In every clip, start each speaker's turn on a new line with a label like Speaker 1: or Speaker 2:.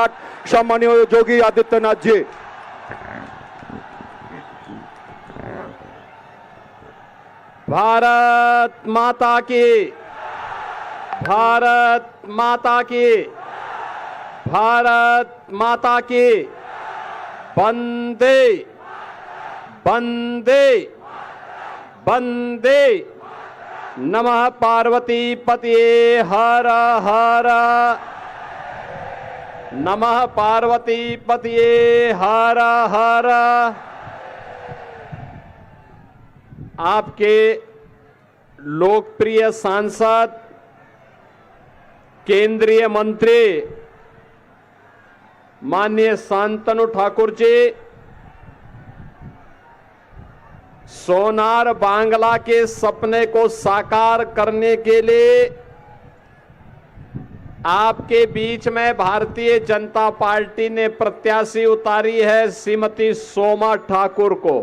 Speaker 1: সম্রাট সম্মানীয় যোগী আদিত্যনাথ জি।
Speaker 2: भारत माता की, भारत माता की, भारत माता की। वंदे वंदे वंदे। नमः पार्वती पतये हर हर। नमः पार्वती पतये हर हर। आपके लोकप्रिय सांसद केंद्रीय मंत्री माननीय शांतनु ठाकुर जी सोनार बांग्ला के सपने को साकार करने के लिए आपके बीच में भारतीय जनता पार्टी ने प्रत्याशी उतारी है श्रीमती सोमा ठाकुर को।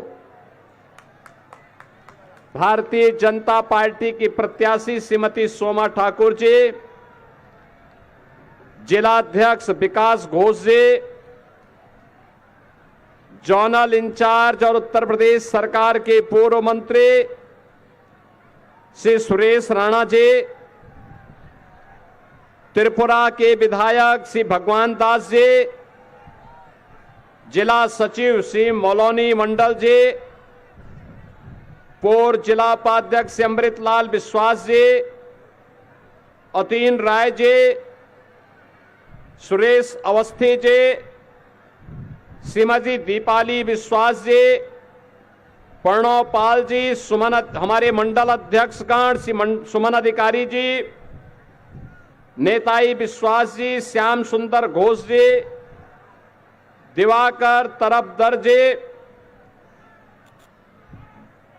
Speaker 2: भारतीय जनता पार्टी की प्रत्याशी श्रीमती सोमा ठाकुर जी, जिलाध्यक्ष विकास घोष जी, जोनल इंचार्ज और उत्तर प्रदेश सरकार के पूर्व मंत्री श्री सुरेश राणा जी, त्रिपुरा के विधायक श्री भगवान दास जी, जिला सचिव श्री मौलोनी मंडल जी, पूर्व जिला उपाध्यक्ष अमृतलाल विश्वास जी, अतीन राय जी, सुरेश अवस्थी जी, श्रीमती दीपाली विश्वास जी, प्रणव पाल जी, सुमन हमारे मंडल अध्यक्षगण श्री सुमन अधिकारी जी, नेताई विश्वास जी, श्याम सुंदर घोष जी, दिवाकर तरफदर जी,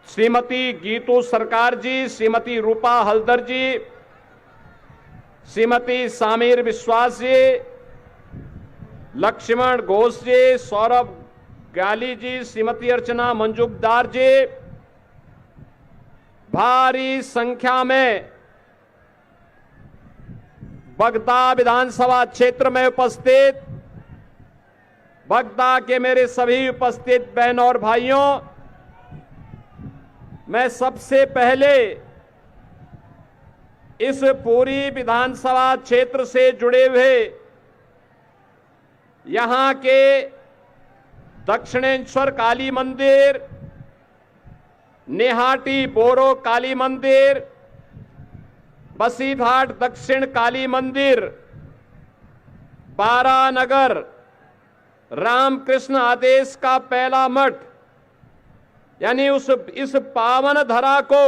Speaker 2: श्रीमती गीतू सरकार जी, श्रीमती रूपा हल्दर जी, श्रीमती सामीर विश्वास जी, लक्ष्मण घोष जी, सौरभ गाली जी, श्रीमती अर्चना मंजुमदार जी, भारी संख्या में बगदा विधानसभा क्षेत्र में उपस्थित बगदा के मेरे सभी उपस्थित बहनों और भाइयों, मैं सबसे पहले इस पूरी विधानसभा क्षेत्र से जुड़े हुए यहां के दक्षिणेश्वर काली मंदिर, नेहाटी बोरो काली मंदिर, बसीघाट दक्षिण काली मंदिर, बारानगर रामकृष्ण आदेश का पहला मठ, यानी इस पावन धरा को,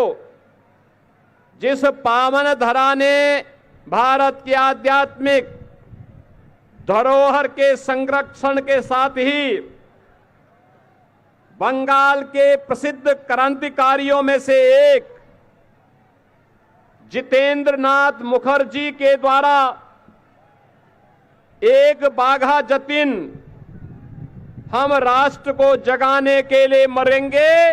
Speaker 2: जिस पावन धरा ने भारत की आध्यात्मिक धरोहर के संरक्षण के साथ ही बंगाल के प्रसिद्ध क्रांतिकारियों में से एक जितेंद्र नाथ मुखर्जी के द्वारा एक बाघा जतिन हम राष्ट्र को जगाने के लिए मरेंगे,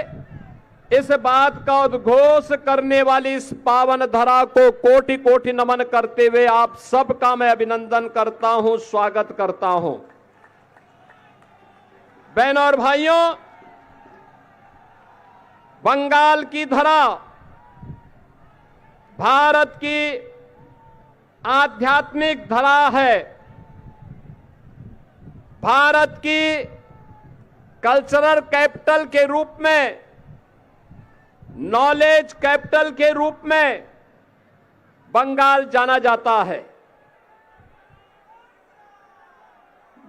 Speaker 2: इस बात का उद्घोष करने वाली इस पावन धरा को कोटि कोटि नमन करते हुए आप सबका मैं अभिनंदन करता हूं, स्वागत करता हूं। बहनों और भाइयों, बंगाल की धरा भारत की आध्यात्मिक धरा है, भारत की कल्चरल कैपिटल के रूप में, नॉलेज कैपिटल के रूप में बंगाल जाना जाता है।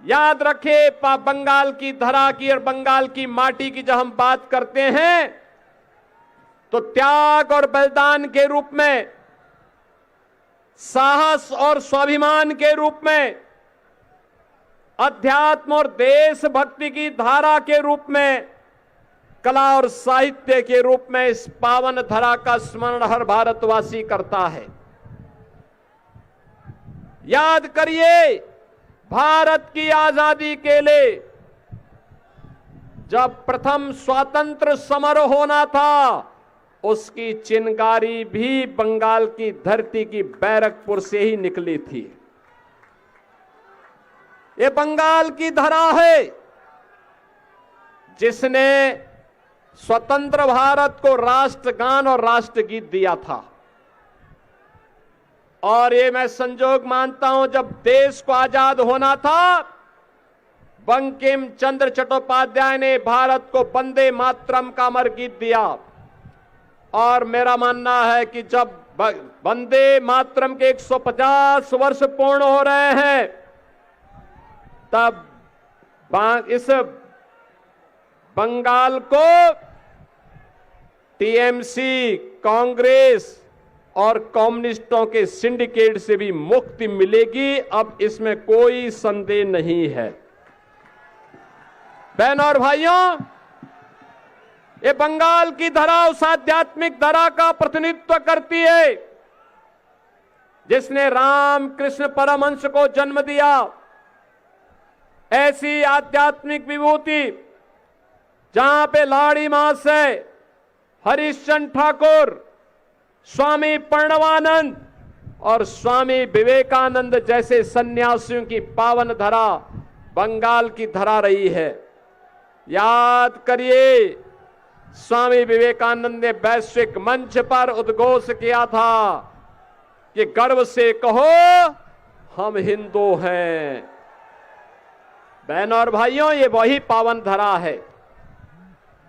Speaker 2: याद रखें, बंगाल की धरा की और बंगाल की माटी की जब हम बात करते हैं तो त्याग और बलिदान के रूप में, साहस और स्वाभिमान के रूप में, अध्यात्म और देशभक्ति की धारा के रूप में, कला और साहित्य के रूप में इस पावन धरा का स्मरण हर भारतवासी करता है। याद करिए, भारत की आजादी के लिए जब प्रथम स्वातंत्र समारोह होना था, उसकी चिनगारी भी बंगाल की धरती की बैरकपुर से ही निकली थी। ये बंगाल की धरा है जिसने स्वतंत्र भारत को राष्ट्रगान और राष्ट्रगीत दिया था। और ये मैं संजोग मानता हूं, जब देश को आजाद होना था, बंकिम चंद्र चट्टोपाध्याय ने भारत को वंदे मातरम का अमर गीत दिया। और मेरा मानना है कि जब वंदे मातरम के 150 वर्ष पूर्ण हो रहे हैं, तब इस बंगाल को टीएमसी, कांग्रेस और कम्युनिस्टों के सिंडिकेट से भी मुक्ति मिलेगी। अब इसमें कोई संदेह नहीं है। बहनों और भाइयों, ये बंगाल की धरा उस आध्यात्मिक धरा का प्रतिनिधित्व करती है जिसने राम कृष्ण परमहंस को जन्म दिया। ऐसी आध्यात्मिक विभूति जहां पे लाड़ी मास है, हरिश्चंद्र ठाकुर, स्वामी प्रणवानंद और स्वामी विवेकानंद जैसे सन्यासियों की पावन धरा बंगाल की धरा रही है। याद करिए, स्वामी विवेकानंद ने वैश्विक मंच पर उद्घोष किया था कि गर्व से कहो हम हिंदू हैं। बहनों और भाइयों, ये वही पावन धरा है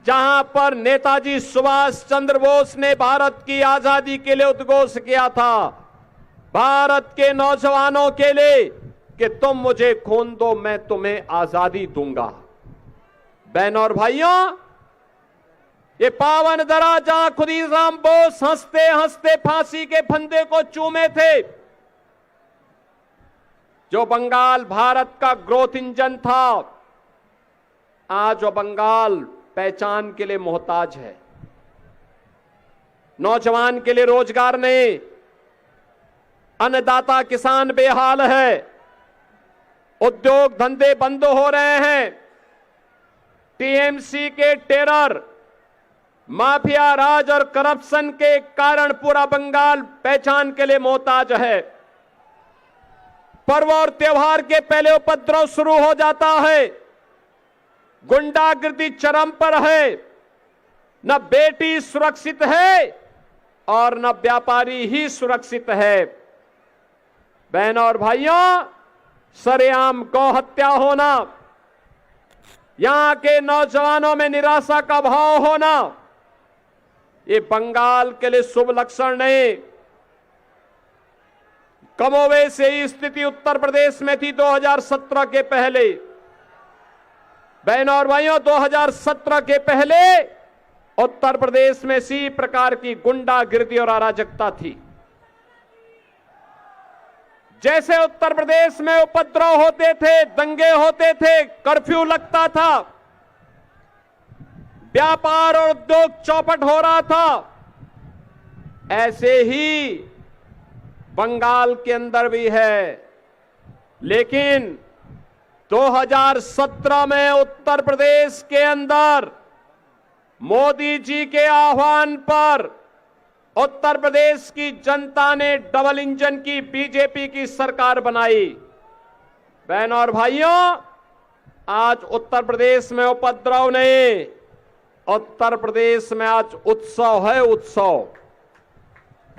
Speaker 2: जहां पर नेताजी सुभाष चंद्र बोस ने भारत की आजादी के लिए उद्घोष किया था, भारत के नौजवानों के लिए, कि तुम मुझे खून दो, मैं तुम्हें आजादी दूंगा। बहनों और भाइयों, ये पावन धरा जहां खुदीराम बोस हंसते हंसते फांसी के फंदे को चूमे थे, जो बंगाल भारत का ग्रोथ इंजन था, आज वो बंगाल पहचान के लिए मोहताज है। नौजवान के लिए रोजगार नहीं, अन्नदाता किसान बेहाल है, उद्योग धंधे बंद हो रहे हैं। टीएमसी के टेरर, माफिया राज और करप्शन के कारण पूरा बंगाल पहचान के लिए मोहताज है। पर्व और त्योहार के पहले उपद्रव शुरू हो जाता है, गुंडागिर्दी चरम पर है, न बेटी सुरक्षित है और न व्यापारी ही सुरक्षित है। बहनों और भाइयों, सरेआम गौ हत्या होना, यहां के नौजवानों में निराशा का भाव होना, ये बंगाल के लिए शुभ लक्षण नहीं। कमोवेश यही स्थिति उत्तर प्रदेश में थी 2017 के पहले। बहनों और भाइयों, 2017 के पहले उत्तर प्रदेश में इसी प्रकार की गुंडागिर्दी और अराजकता थी। जैसे उत्तर प्रदेश में उपद्रव होते थे, दंगे होते थे, कर्फ्यू लगता था, व्यापार और उद्योग चौपट हो रहा था, ऐसे ही बंगाल के अंदर भी है। लेकिन 2017 में उत्तर प्रदेश के अंदर मोदी जी के आह्वान पर उत्तर प्रदेश की जनता ने डबल इंजन की बीजेपी की सरकार बनाई। बहनों और भाइयों, आज उत्तर प्रदेश में उपद्रव नहीं, उत्तर प्रदेश में आज उत्सव है, उत्सव।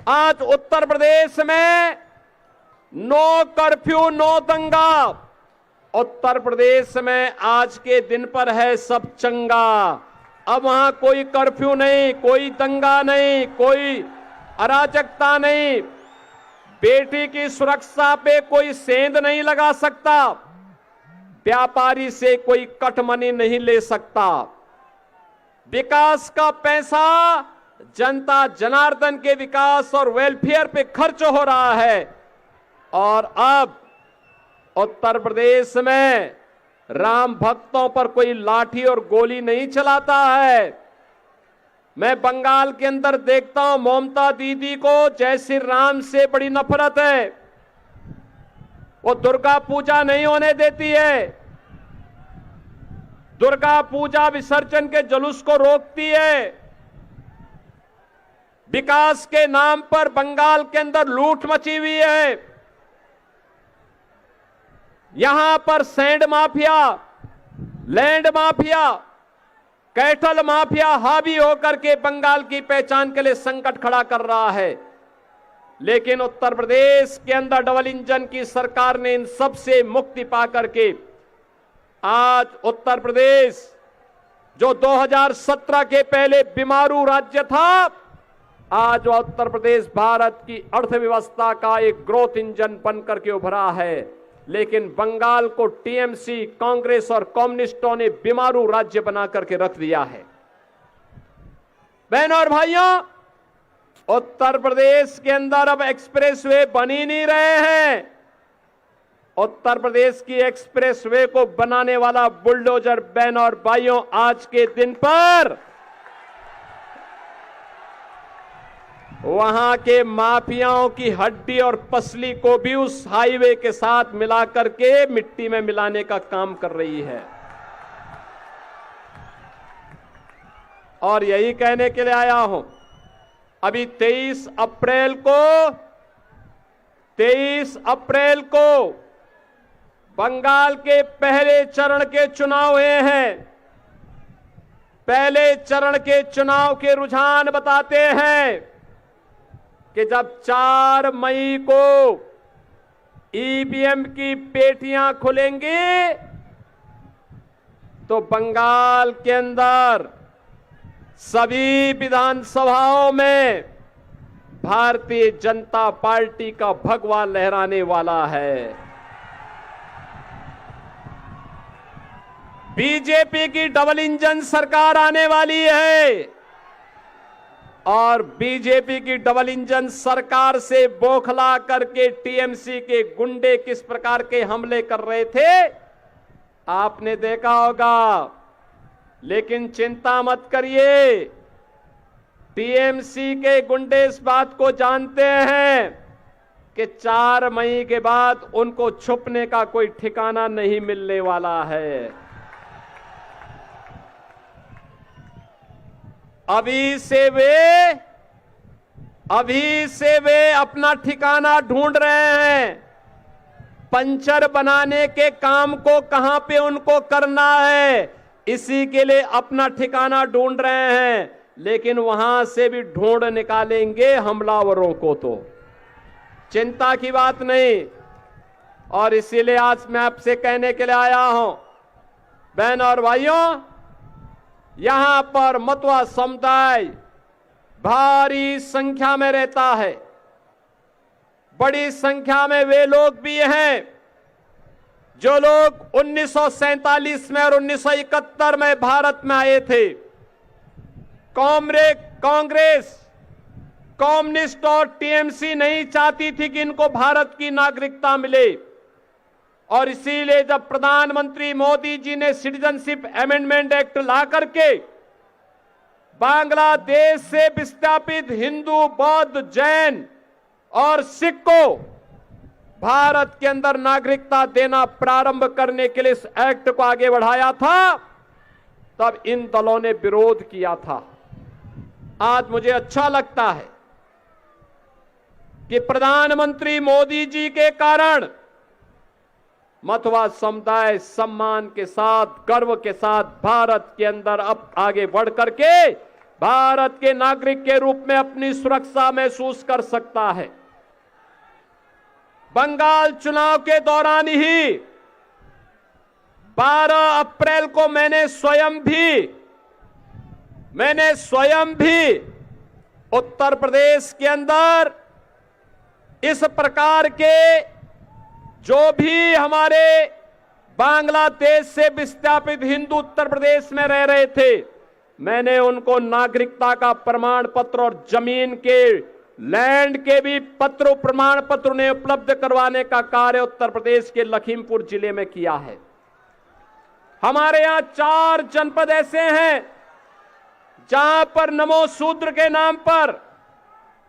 Speaker 2: आज उत्तर प्रदेश में नो कर्फ्यू, नो दंगा। उत्तर प्रदेश में आज के दिन पर है सब चंगा। अब वहां कोई कर्फ्यू नहीं, कोई दंगा नहीं, कोई अराजकता नहीं, बेटी की सुरक्षा पे कोई सेंध नहीं लगा सकता, व्यापारी से कोई कटमनी नहीं ले सकता। विकास का पैसा जनता जनार्दन के विकास और वेलफेयर पे खर्च हो रहा है। और अब उत्तर प्रदेश में राम भक्तों पर कोई लाठी और गोली नहीं चलाता है। मैं बंगाल के अंदर देखता हूं, ममता दीदी को जय श्री राम से बड़ी नफरत है। वो दुर्गा पूजा नहीं होने देती है, दुर्गा पूजा विसर्जन के जुलूस को रोकती है। विकास के नाम पर बंगाल के अंदर लूट मची हुई है। यहां पर sand mafia, land mafia, cattle mafia हावी होकर के बंगाल की पहचान के लिए संकट खड़ा कर रहा है। लेकिन उत्तर प्रदेश के अंदर डबल इंजन की सरकार ने इन सब से मुक्ति पा करके आज उत्तर प्रदेश जो 2017 के पहले बीमारू राज्य था, आज उत्तर प्रदेश भारत की अर्थव्यवस्था का एक ग्रोथ इंजन बनकर के उभरा है। लेकिन बंगाल को टीएमसी, कांग्रेस और कम्युनिस्टों ने बीमारू राज्य बना करके रख दिया है। बहनों और भाइयों, उत्तर प्रदेश के अंदर अब एक्सप्रेसवे बन ही नहीं रहे हैं। उत्तर प्रदेश की एक्सप्रेसवे को बनाने वाला बुलडोजर, बहनों और भाइयों, आज के दिन पर वहां के माफियाओं की हड्डी और पसली को भी उस हाईवे के साथ मिलाकर के मिट्टी में मिलाने का काम कर रही है। और यही कहने के लिए आया हूं, अभी 23 अप्रैल को बंगाल के पहले चरण के चुनाव हुए हैं। पहले चरण के चुनाव के रुझान बताते हैं कि जब 4 मई को ईवीएम की पेटियां खुलेंगी तो बंगाल के अंदर सभी विधानसभाओं में भारतीय जनता पार्टी का भगवा लहराने वाला है। बीजेपी की डबल इंजन सरकार आने वाली है और बीजेपी की डबल इंजन सरकार से बौखला करके टीएमसी के गुंडे किस प्रकार के हमले कर रहे थे आपने देखा होगा। लेकिन चिंता मत करिए, टीएमसी के गुंडे इस बात को जानते हैं कि 4 मई के बाद उनको छुपने का कोई ठिकाना नहीं मिलने वाला है। अभी से वे अपना ठिकाना ढूंढ रहे हैं। पंचर बनाने के काम को कहां पे उनको करना है, इसी के लिए अपना ठिकाना ढूंढ रहे हैं। लेकिन वहां से भी ढूंढ निकालेंगे हमलावरों को, तो चिंता की बात नहीं। और इसीलिए आज मैं आपसे कहने के लिए आया हूं, बहन और भाइयों, यहां पर मतवा समुदाय भारी संख्या में रहता है। बड़ी संख्या में वे लोग भी हैं जो लोग 1947 में और 1971 में भारत में आए थे। कांग्रेस, कम्युनिस्ट और टीएमसी नहीं चाहती थी कि इनको भारत की नागरिकता मिले। और इसीलिए जब प्रधानमंत्री मोदी जी ने सिटीजनशिप अमेंडमेंट एक्ट ला करके बांग्लादेश से विस्थापित हिंदू, बौद्ध, जैन और सिख को भारत के अंदर नागरिकता देना प्रारंभ करने के लिए इस एक्ट को आगे बढ़ाया था, तब इन दलों ने विरोध किया था। आज मुझे अच्छा लगता है कि प्रधानमंत्री मोदी जी के कारण मतवा समुदाय सम्मान के साथ, गर्व के साथ भारत के अंदर अब आगे बढ़ करके भारत के नागरिक के रूप में अपनी सुरक्षा महसूस कर सकता है। बंगाल चुनाव के दौरान ही 12 अप्रैल को मैंने स्वयं भी उत्तर प्रदेश के अंदर इस प्रकार के जो भी हमारे बांग्लादेश से विस्थापित हिंदू उत्तर प्रदेश में रह रहे थे, मैंने उनको नागरिकता का प्रमाण पत्र और जमीन के, लैंड के भी पत्र, प्रमाण पत्र उन्हें उपलब्ध करवाने का कार्य उत्तर प्रदेश के लखीमपुर जिले में किया है। हमारे यहां 4 जनपद ऐसे हैं जहां पर नमो शूद्र के नाम पर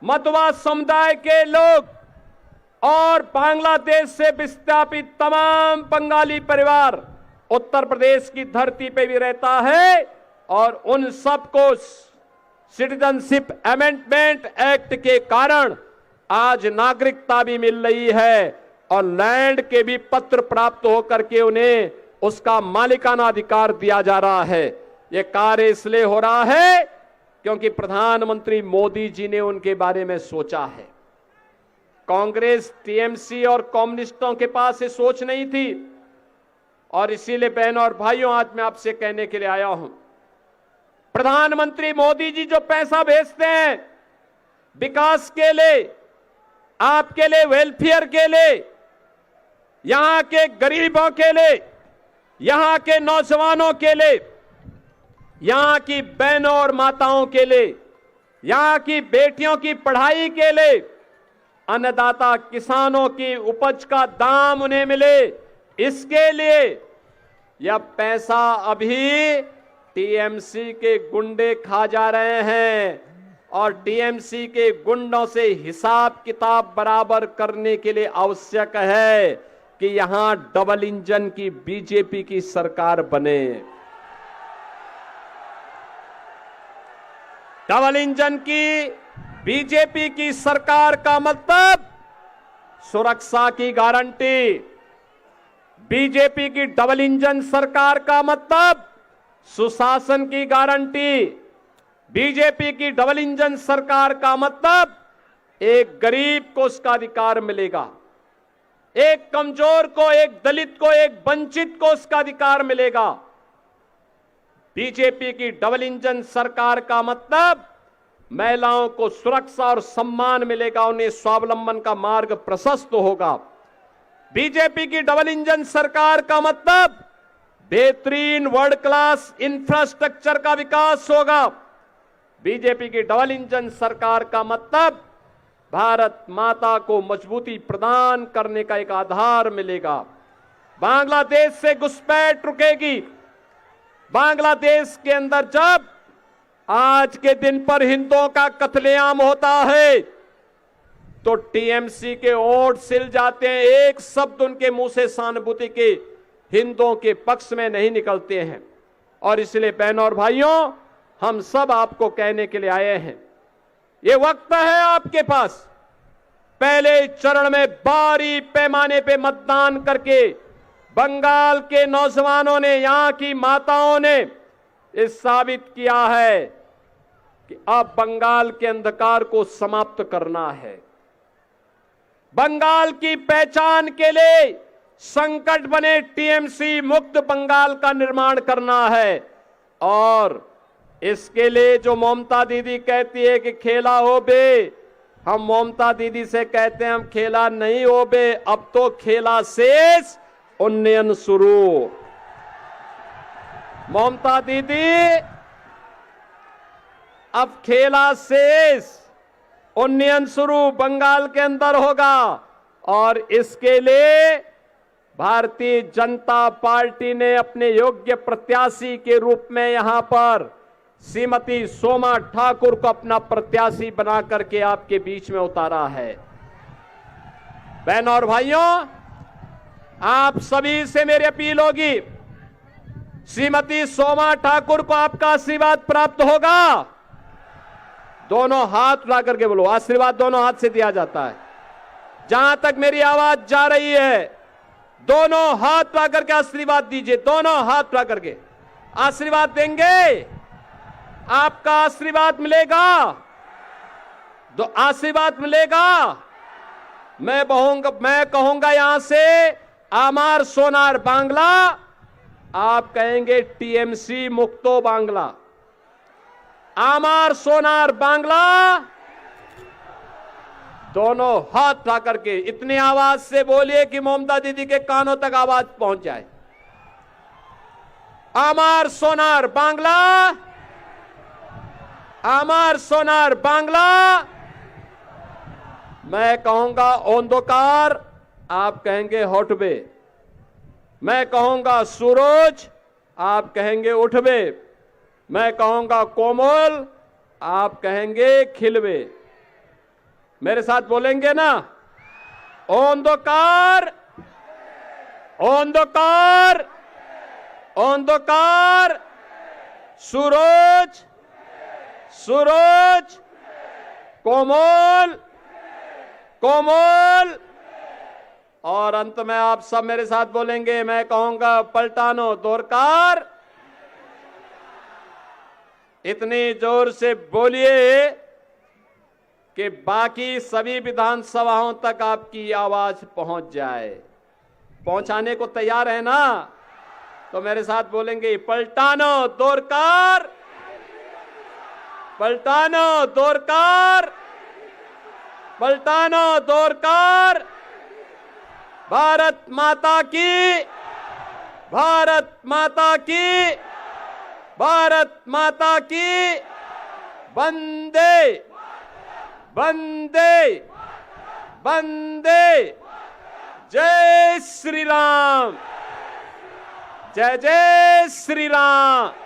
Speaker 2: मतवा समुदाय के लोग और बांग्लादेश से विस्थापित तमाम बंगाली परिवार उत्तर प्रदेश की धरती पे भी रहता है। और उन सबको सिटीजनशिप अमेंडमेंट एक्ट के कारण आज नागरिकता भी मिल रही है और लैंड के भी पत्र प्राप्त होकर के उन्हें उसका मालिकाना अधिकार दिया जा रहा है। यह कार्य इसलिए हो रहा है क्योंकि प्रधानमंत्री मोदी जी ने उनके बारे में सोचा है। कांग्रेस, टीएमसी और कम्युनिस्टों के पास ये सोच नहीं थी और इसीलिए बहनों और भाइयों, आज मैं आपसे कहने के लिए आया हूं, प्रधानमंत्री मोदी जी जो पैसा भेजते हैं विकास के लिए, आपके लिए, वेलफेयर के लिए, यहां के गरीबों के लिए, यहां के नौजवानों के लिए, यहां की बहनों और माताओं के लिए, यहां की बेटियों की पढ़ाई के लिए, अन्नदाता किसानों की उपज का दाम उन्हें मिले, इसके लिए यह पैसा अभी टीएमसी के गुंडे खा जा रहे हैं और टीएमसी के गुंडों से हिसाब किताब बराबर करने के लिए आवश्यक है कि यहां डबल इंजन की बीजेपी की सरकार बने। डबल इंजन की बीजेपी की सरकार का मतलब सुरक्षा की गारंटी। बीजेपी की डबल इंजन सरकार का मतलब सुशासन की गारंटी। बीजेपी की डबल इंजन सरकार का मतलब एक गरीब को उसका अधिकार मिलेगा, एक कमजोर को, एक दलित को, एक वंचित को उसका अधिकार मिलेगा। बीजेपी की डबल इंजन सरकार का मतलब महिलाओं को सुरक्षा और सम्मान मिलेगा, उन्हें स्वावलंबन का मार्ग प्रशस्त होगा। बीजेपी की डबल इंजन सरकार का मतलब बेहतरीन वर्ल्ड क्लास इंफ्रास्ट्रक्चर का विकास होगा। बीजेपी की डबल इंजन सरकार का मतलब भारत माता को मजबूती प्रदान करने का एक आधार मिलेगा। बांग्लादेश से घुसपैठ रुकेगी। बांग्लादेश के अंदर जब आज के दिन पर हिंदुओं का कत्लेआम होता है तो टीएमसी के ओंठ सिल जाते हैं, एक शब्द उनके मुंह से सहानुभूति के हिंदुओं के पक्ष में नहीं निकलते हैं। और इसलिए बहनों और भाइयों, हम सब आपको कहने के लिए आए हैं, ये वक्त है आपके पास, पहले चरण में भारी पैमाने पे मतदान करके बंगाल के नौजवानों ने, यहां की माताओं ने ये साबित किया है कि अब बंगाल के अंधकार को समाप्त करना है। बंगाल की पहचान के लिए संकट बने टीएमसी मुक्त बंगाल का निर्माण करना है। और इसके लिए जो ममता दीदी कहती है कि खेला हो बे, हम ममता दीदी से कहते हैं हम खेला नहीं हो बे, अब तो खेला शेष, उन्नयन शुरू। ममता दीदी, अब खेला शेष, उन्नयन शुरू बंगाल के अंदर होगा। और इसके लिए भारतीय जनता पार्टी ने अपने योग्य प्रत्याशी के रूप में यहां पर श्रीमती सोमा ठाकुर को अपना प्रत्याशी बना करके आपके बीच में उतारा है। बहनों और भाइयों, आप सभी से मेरी अपील होगी, श्रीमती सोमा ठाकुर को आपका आशीर्वाद प्राप्त होगा। दोनों हाथ उठा करके बोलो, आशीर्वाद दोनों हाथ से दिया जाता है। जहां तक मेरी आवाज जा रही है, दोनों हाथ उठा करके आशीर्वाद दीजिए। दोनों हाथ उठा करके आशीर्वाद देंगे, आपका आशीर्वाद मिलेगा, तो आशीर्वाद मिलेगा। मैं कहूंगा यहां से आमार सोनार बांग्ला, आप कहेंगे टीएमसी मुक्तो बांग्ला। आमार सोनार बांग्ला, दोनों हाथ उठा करके इतनी आवाज से बोलिए कि ममता दीदी के कानों तक आवाज पहुंच जाए। आमार सोनार बांग्ला, आमार सोनार बांग्ला। मैं कहूंगा ओंदोकार, आप कहेंगे होठबे। मैं कहूंगा सूरज, आप कहेंगे उठबे। मैं कहूंगा कोमल, आप कहेंगे खिलबे। मेरे साथ बोलेंगे ना? ओंदोकार, ओंदोकार, ओंदोकार, सूरज, सूरज, कोमल, कोमल, और अंत में आप सब मेरे साथ बोलेंगे, मैं कहूंगा पलटानो दोरकार। इतनी जोर से बोलिए कि बाकी सभी विधानसभाओं तक आपकी आवाज पहुंच जाए। पहुंचाने को तैयार है ना? तो मेरे साथ बोलेंगे, पलटानो दोरकार, पलटानो दोरकार, पलटानो दोरकार। भारत माता की, भारत माता की, भारत माता की। वंदे वंदे वंदे। जय श्री राम, जय जय श्री राम।